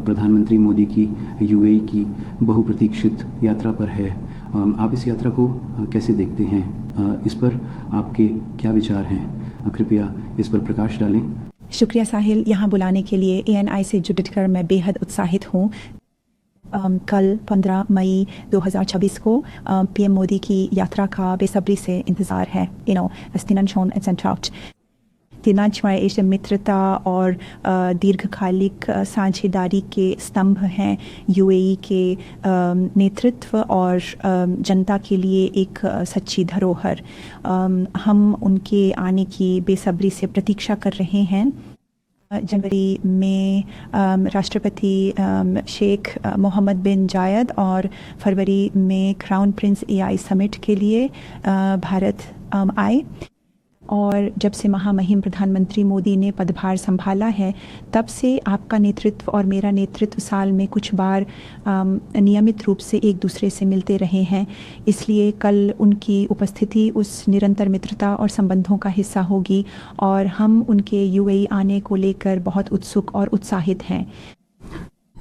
प्रधानमंत्री मोदी की यूएई की बहुप्रतीक्षित यात्रा पर है। आप इस यात्रा को कैसे देखते हैं? इस पर आपके क्या विचार हैं? कृपया इस पर प्रकाश डालें। शुक्रिया साहिल, यहाँ बुलाने के लिए। ANI से जुड़कर मैं बेहद उत्साहित हूँ। कल 15 मई 2026 को PM मोदी की यात्रा का बेसब्री से इंतज़ार है। Es tienen schon centralt दिनांचवाए मित्रता और दीर्घकालिक साझेदारी के स्तंभ हैं। यूएई के नेतृत्व और जनता के लिए एक सच्ची धरोहर। हम उनके आने की बेसब्री से प्रतीक्षा कर रहे हैं। जनवरी में राष्ट्रपति शेख मोहम्मद बिन जायद और फरवरी में क्राउन प्रिंस AI समिट के लिए भारत आए। और जब से महामहिम प्रधानमंत्री मोदी ने पदभार संभाला है, तब से आपका नेतृत्व और मेरा नेतृत्व साल में कुछ बार नियमित रूप से एक दूसरे से मिलते रहे हैं। इसलिए कल उनकी उपस्थिति उस निरंतर मित्रता और संबंधों का हिस्सा होगी और हम उनके यूएई आने को लेकर बहुत उत्सुक और उत्साहित हैं।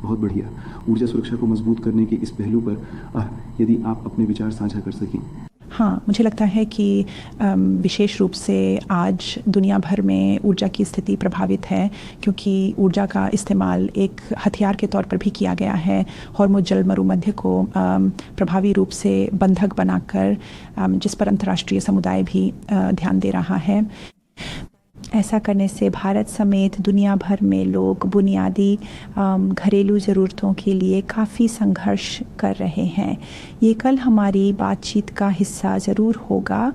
बहुत बढ़िया। ऊर्जा सुरक्षा को मजबूत करने के इस पहलू पर यदि आप अपने विचार साझा कर सकें। हाँ, मुझे लगता है कि विशेष रूप से आज दुनिया भर में ऊर्जा की स्थिति प्रभावित है, क्योंकि ऊर्जा का इस्तेमाल एक हथियार के तौर पर भी किया गया है। हॉर्मुज़ जल मरुमध्य को प्रभावी रूप से बंधक बनाकर, जिस पर अंतर्राष्ट्रीय समुदाय भी ध्यान दे रहा है। ऐसा करने से भारत समेत दुनिया भर में लोग बुनियादी घरेलू ज़रूरतों के लिए काफ़ी संघर्ष कर रहे हैं। ये कल हमारी बातचीत का हिस्सा ज़रूर होगा,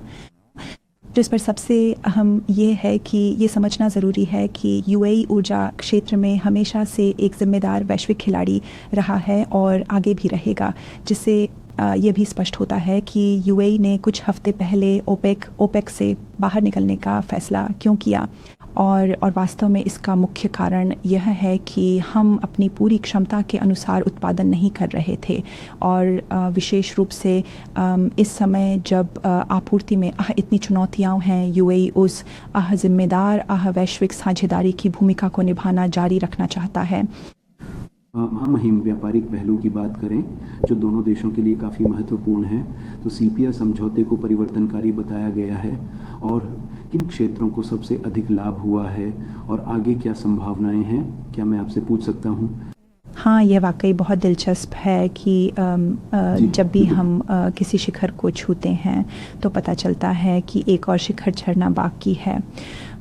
जिस पर सबसे अहम ये है कि ये समझना ज़रूरी है कि यूएई ऊर्जा क्षेत्र में हमेशा से एक ज़िम्मेदार वैश्विक खिलाड़ी रहा है और आगे भी रहेगा, जिससे ये भी स्पष्ट होता है कि यूएई ने कुछ हफ्ते पहले ओपेक से बाहर निकलने का फ़ैसला क्यों किया। और वास्तव में इसका मुख्य कारण यह है कि हम अपनी पूरी क्षमता के अनुसार उत्पादन नहीं कर रहे थे, और विशेष रूप से इस समय जब आपूर्ति में इतनी चुनौतियां हैं, यूएई उस जिम्मेदार वैश्विक साझेदारी की भूमिका को निभाना जारी रखना चाहता है। महामहिम व्यापारिक पहलू की बात करें, जो दोनों देशों के लिए काफ़ी महत्वपूर्ण है, तो CPR समझौते को परिवर्तनकारी बताया गया है। और किन क्षेत्रों को सबसे अधिक लाभ हुआ है और आगे क्या संभावनाएं हैं? क्या मैं आपसे पूछ सकता हूं? हाँ, यह वाकई बहुत दिलचस्प है कि जब भी हम किसी शिखर को छूते हैं तो पता चलता है कि एक और शिखर चढ़ना बाकी है।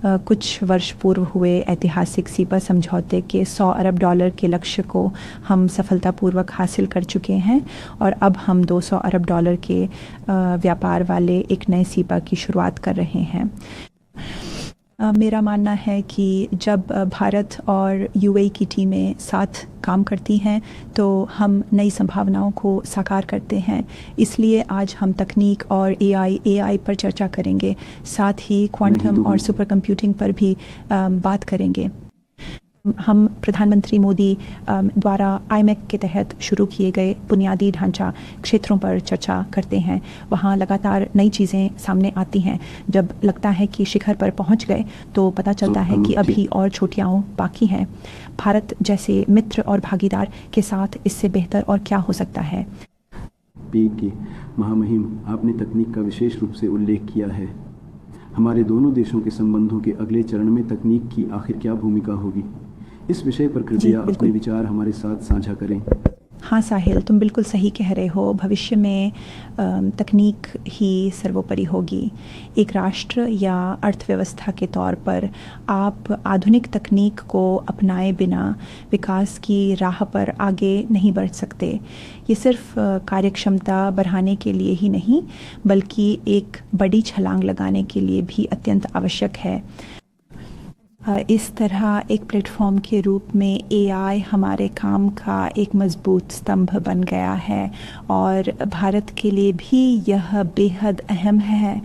कुछ वर्ष पूर्व हुए ऐतिहासिक सीपा समझौते के $100 अरब के लक्ष्य को हम सफलतापूर्वक हासिल कर चुके हैं, और अब हम $200 अरब के व्यापार वाले एक नए सीपा की शुरुआत कर रहे हैं। मेरा मानना है कि जब भारत और यूएई की टीमें साथ काम करती हैं तो हम नई संभावनाओं को साकार करते हैं। इसलिए आज हम तकनीक और AI पर चर्चा करेंगे, साथ ही क्वांटम और सुपर कंप्यूटिंग पर भी बात करेंगे। हम प्रधानमंत्री मोदी द्वारा IMEC के तहत शुरू किए गए बुनियादी ढांचा क्षेत्रों पर चर्चा करते हैं। वहाँ लगातार नई चीज़ें सामने आती हैं। जब लगता है कि शिखर पर पहुँच गए तो पता चलता है कि अभी और चोटियाँ बाकी हैं। भारत जैसे मित्र और भागीदार के साथ इससे बेहतर और क्या हो सकता है? के महामहिम, आपने तकनीक का विशेष रूप से उल्लेख किया है। हमारे दोनों देशों के संबंधों के अगले चरण में तकनीक की आखिर क्या भूमिका होगी? इस विषय पर कृपया अपने विचार हमारे साथ साझा करें। हाँ साहिल, तुम बिल्कुल सही कह रहे हो। भविष्य में तकनीक ही सर्वोपरि होगी। एक राष्ट्र या अर्थव्यवस्था के तौर पर आप आधुनिक तकनीक को अपनाए बिना विकास की राह पर आगे नहीं बढ़ सकते। ये सिर्फ कार्यक्षमता बढ़ाने के लिए ही नहीं, बल्कि एक बड़ी छलांग लगाने के लिए भी अत्यंत आवश्यक है। इस तरह एक प्लेटफॉर्म के रूप में AI हमारे काम का एक मजबूत स्तंभ बन गया है, और भारत के लिए भी यह बेहद अहम है।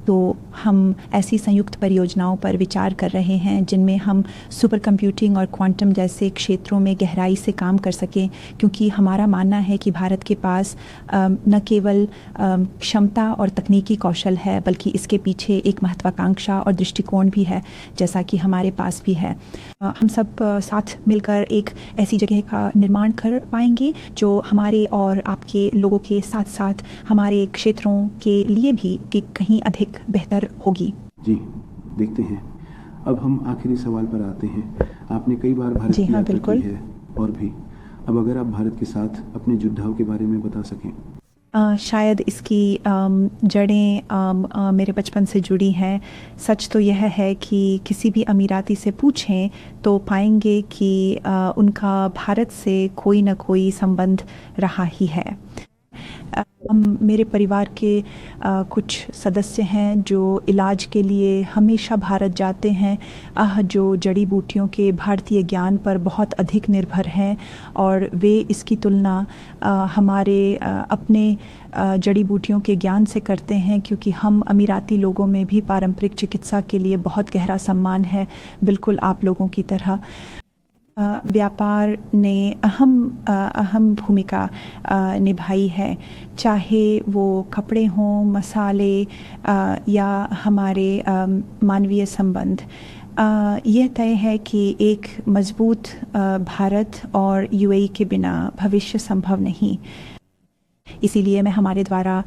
तो हम ऐसी संयुक्त परियोजनाओं पर विचार कर रहे हैं जिनमें हम सुपर कंप्यूटिंग और क्वांटम जैसे क्षेत्रों में गहराई से काम कर सकें, क्योंकि हमारा मानना है कि भारत के पास न केवल क्षमता और तकनीकी कौशल है, बल्कि इसके पीछे एक महत्वाकांक्षा और दृष्टिकोण भी है, जैसा कि हमारे पास भी है। हम सब साथ मिलकर एक ऐसी जगह का निर्माण कर पाएंगे जो हमारे और आपके लोगों के साथ साथ हमारे क्षेत्रों के लिए भी कि कहीं अधिक बेहतर होगी। जी, देखते हैं। अब हम आखिरी सवाल पर आते हैं। आपने कई बार भारत की यात्रा की है और भी, अब अगर आप भारत के साथ अपने योद्धाओं के बारे में बता सकें। शायद इसकी जड़ें मेरे बचपन से जुड़ी हैं। सच तो यह है कि किसी भी अमीराती से पूछें तो पाएंगे कि उनका भारत से कोई न कोई संबंध रहा ही है। मेरे परिवार के कुछ सदस्य हैं जो इलाज के लिए हमेशा भारत जाते हैं, जो जड़ी बूटियों के भारतीय ज्ञान पर बहुत अधिक निर्भर हैं, और वे इसकी तुलना हमारे अपने जड़ी बूटियों के ज्ञान से करते हैं, क्योंकि हम अमीराती लोगों में भी पारंपरिक चिकित्सा के लिए बहुत गहरा सम्मान है, बिल्कुल आप लोगों की तरह। व्यापार ने अहम भूमिका निभाई है, चाहे वो कपड़े हों, मसाले या हमारे मानवीय संबंध। यह तय है कि एक मजबूत भारत और यूएई के बिना भविष्य संभव नहीं। इसीलिए मैं हमारे द्वारा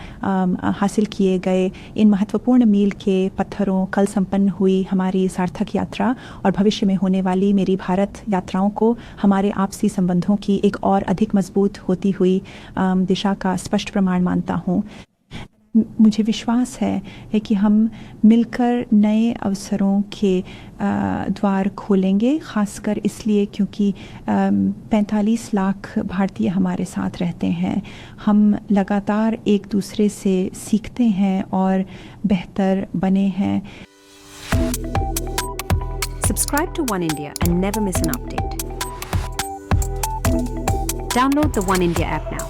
हासिल किए गए इन महत्वपूर्ण मील के पत्थरों, कल संपन्न हुई हमारी सार्थक यात्रा और भविष्य में होने वाली मेरी भारत यात्राओं को हमारे आपसी संबंधों की एक और अधिक मजबूत होती हुई दिशा का स्पष्ट प्रमाण मानता हूँ। मुझे विश्वास है कि हम मिलकर नए अवसरों के द्वार खोलेंगे, खासकर इसलिए क्योंकि 45 लाख भारतीय हमारे साथ रहते हैं। हम लगातार एक दूसरे से सीखते हैं और बेहतर बने हैं। Subscribe to One India and never miss an update. Download the One India app now.